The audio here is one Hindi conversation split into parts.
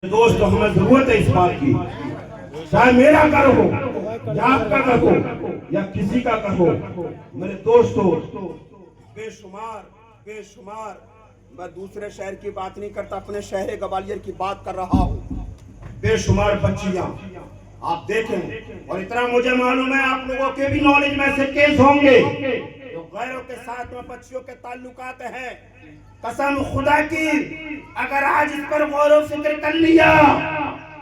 दोस्त हमें जरूरत है इस बात की, चाहे मेरा घर हो या आपका घर हो या किसी का घर हो। मेरे दोस्तों, बेशुमार बेशुमार, मैं दूसरे शहर की बात नहीं करता, अपने शहर ग्वालियर की बात कर रहा हूँ। बेशुमार बच्चियां आप देखें, और इतना मुझे मालूम है आप लोगों के भी नॉलेज में से केस होंगे जो गैरों के साथ में बच्चियों के ताल्लुकात हैं। कसम खुदा की, अगर आज इस पर गौर व फिक्र कर लिया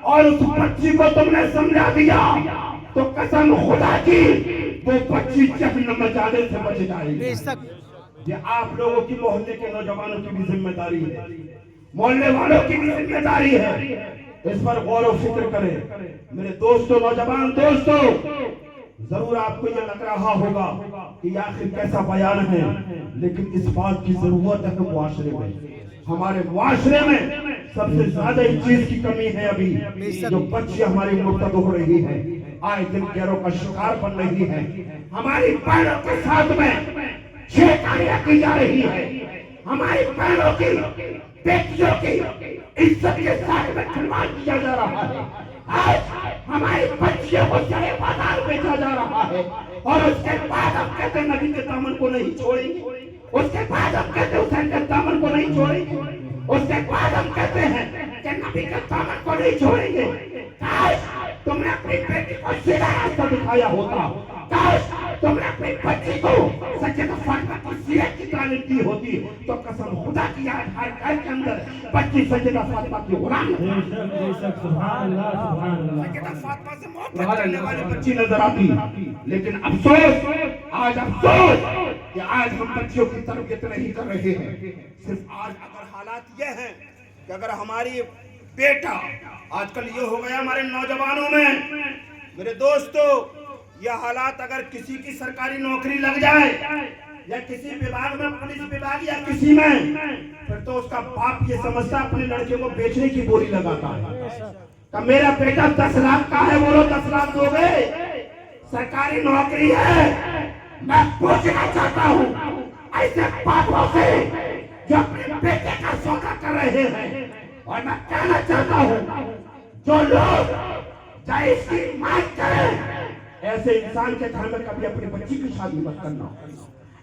और उस बच्ची को तुमने समझा दिया तो कसम खुदा की वो बच्ची जहन्नम में जाने से बच जाएगी। ये आप लोगों की, मोहल्ले के नौजवानों की भी जिम्मेदारी है, मोहल्ले वालों की भी जिम्मेदारी है। इस पर गौर व फिक्र करें। मेरे दोस्तों, नौजवान दोस्तों, जरूर आपको यह लग रहा होगा कि आखिर कैसा बयान है, लेकिन इस बात की जरूरत है मुआशरे में। हमारे मुआशरे में सबसे ज्यादा इस चीज की कमी है अभी, जो बच्ची हमारी मुर्तद हो रही है, आए दिन गैरों का शिकार बन रही है, हमारी बहनों के साथ में छेड़खानियां की जा रही है, हमारी बहनों की, बेटियों की इज्जत के साथ में खिलवाड़ किया जा रहा है। आज हमारी बच्चियों को चढ़े बाजार बेचा जा रहा है और उसके बाद हम कहते हैं नबी के दामन को नहीं छोड़ेंगे, उसके बाद हम कहते हैं हुसैन के दामन को नहीं छोड़ेंगे, उसके बाद हम कहते हैं कि नबी के दामन को नहीं छोड़ेंगे। काश तुमने अपनी बेटी को सीधा रास्ता दिखाया होता, काश तुमने अपनी बच्ची को सच्चे फातिमा की सीरत की तालीम दी होती, तो कसम खुदा की आज हर घर के अंदर बच्ची सच्चे फातिमा की गुलाम है। सच्चे फातिमा से मोहब्बत करने वाली बच्ची नजर आती, लेकिन अफसोस, आज अफसोस कि आज हम बच्चियों की तरबियत नहीं कर रहे हैं। सिर्फ आज अगर हालात ये हैं कि अगर हमारी बेटा, आजकल ये हो गया हमारे नौजवानों में, मेरे दोस्तों, यह हालात अगर किसी की सरकारी नौकरी लग जाए या किसी विभाग में, पुलिस विभाग या किसी में, फिर तो उसका बाप ये समझता अपने लड़के को बेचने की बोली लगाता है। तो मेरा बेटा 10 लाख का है, बोलो 10 लाख दोगे? सरकारी नौकरी है। मैं पूछना चाहता हूँ ऐसे बापों से जो अपने बेटे का सौदा कर रहे हैं, और मैं कहना चाहता हूँ जो लोग चाहे इसकी मांग करें, ऐसे इंसान के घर में कभी अपनी बच्ची की शादी मत करना।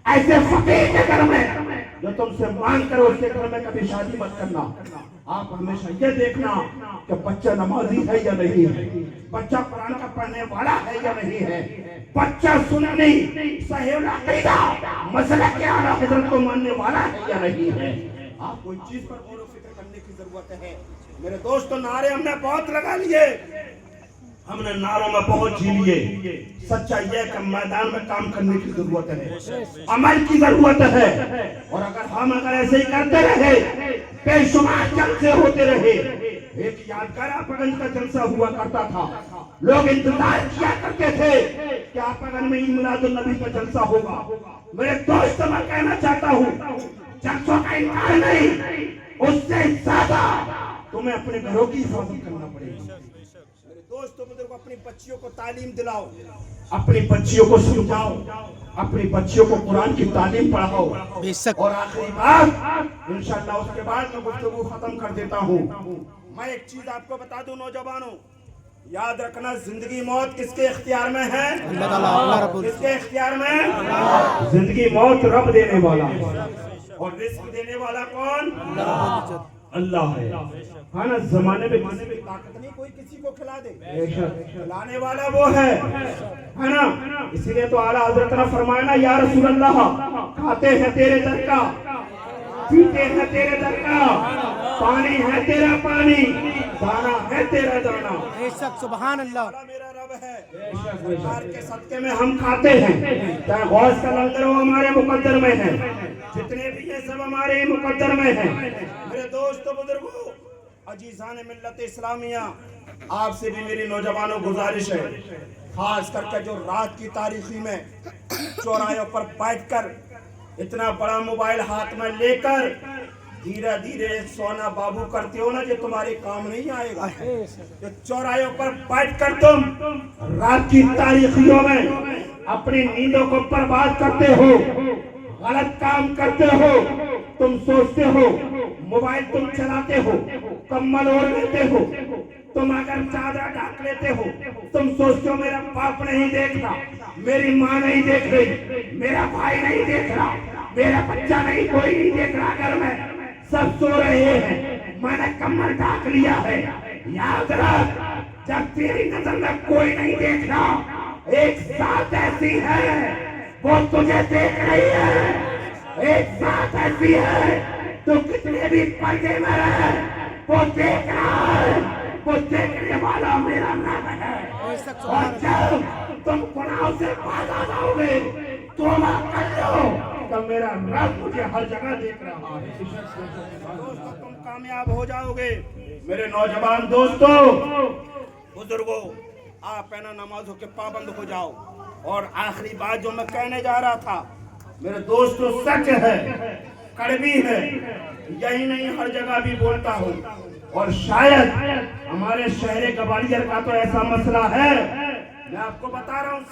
ऐसे फकीर के घर में जो तुमसे मांग करो उसके घर में कभी शादी मत करना। आप हमेशा ये देखना कि बच्चा नमाजी है या नहीं है, बच्चा कुरान का पढ़ने वाला है या नहीं है, बच्चा सुन्नी सहीह अकीदा मसला के आला हज़रत को मानने वाला है या नहीं है। आप कोई चीज पर गौर व फिक्र करने की जरूरत है। मेरे दोस्तों, नारे हमने बहुत लगा लिए, हमने नारों में बहुत जी लिए। सच्चाई है कि मैदान में काम करने की जरूरत है, अमल की जरूरत है। और अगर ऐसे ही करते रहे, बेशुमार जलसे होते रहे। एक यादगार आपगंज का जलसा हुआ करता था, लोग इंतजार किया करते थे कि आपगंज में ईद मिलादुन नबी का जलसा होगा। मेरे दोस्त, मैं कहना चाहता हूँ जलसों का इनकार नहीं, उससे ज्यादा तुम्हें अपने घरों की हिफाजत करना पड़ेगा। दोस्तों, बुजुर्गों, अपनी बच्चियों को तालीम दिलाओ, अपनी बच्चियों को समझाओ, अपनी बच्चियों को कुरान की तालीम पढ़ाओ। और आखिरी बात, इंशाअल्लाह उसके बाद मैं गुफ्तगू खत्म कर देता हूँ। मैं एक चीज आपको बता दूं नौजवानों, याद रखना, जिंदगी मौत किसके इख्तियार में है? किसके इख्तियार में? जिंदगी मौत रब देने वाला है, और रिस्क देने वाला कौन? अल्लाह है ना। जमाने में किसी की ताकत नहीं कोई किसी को खिला दे, खिलाने वाला वो है ना। इसीलिए तो आला हजरत ने फरमाया ना, या रसूल अल्लाह, खाते हैं तेरे दर का, पीते हैं तेरे दर का, पानी है तेरा पानी, दाना है तेरा दाना। सुभान अल्लाह, मेरा रब है, सरकार के सदके में हम खाते हैं। चाहे गौस का लंगर हो हमारे मुकद्दर में है, जितने भी ये सब हमारे मुकद्दर में है। मेरे दोस्तों, बुजुर्गों, अजीजान मिल्लत इस्लामिया, आपसे भी मेरी नौजवानों गुजारिश है, खास करके जो रात की तारीखी में चौराहों पर बैठकर इतना बड़ा मोबाइल हाथ में लेकर धीरे धीरे सोना बाबू करते हो ना, जो तुम्हारे काम नहीं आएगा। जो चौराहों पर बैठकर तुम रात की तारीखियों में अपनी नींदों को बर्बाद करते हो, गलत काम करते हो, तुम सोचते हो, मोबाइल तुम चलाते हो, कम्बल ओढ़ लेते हो, तुम अगर चादर ढाक लेते हो, तुम सोचते हो मेरा बाप नहीं देख रहा, मेरी माँ नहीं देख रही, मेरा भाई नहीं देख रहा, मेरा बच्चा नहीं, कोई नहीं देख रहा घर में, सब सो रहे हैं, मैंने कम्बल ढाक लिया है। याद रख, जब तेरी नजर में कोई नहीं देख रहा, एक साथ ऐसी है वो तुझे देख रही है, एक साथ ऐसी है तो कितने भी पर्दे में रहे वो देख रहा है, वो देखने वाला मेरा रब है। और जब तुम गुनाहों से बाज आ जाओगे, तौबा कर लो, तो मेरा रब मुझे हर जगह देख रहा है। दोस्तों, तुम कामयाब हो जाओगे। मेरे नौजवान दोस्तों, बुजुर्गों, आप है ना नमाजों के पाबंद हो जाओ। और आखिरी बात जो मैं कहने जा रहा था, मेरे दोस्तों, सच है, कड़वी है, यही नहीं हर जगह भी बोलता हूँ। और शायद हमारे शहर ग्वालियर का तो ऐसा मसला है, मैं आपको बता रहा हूँ।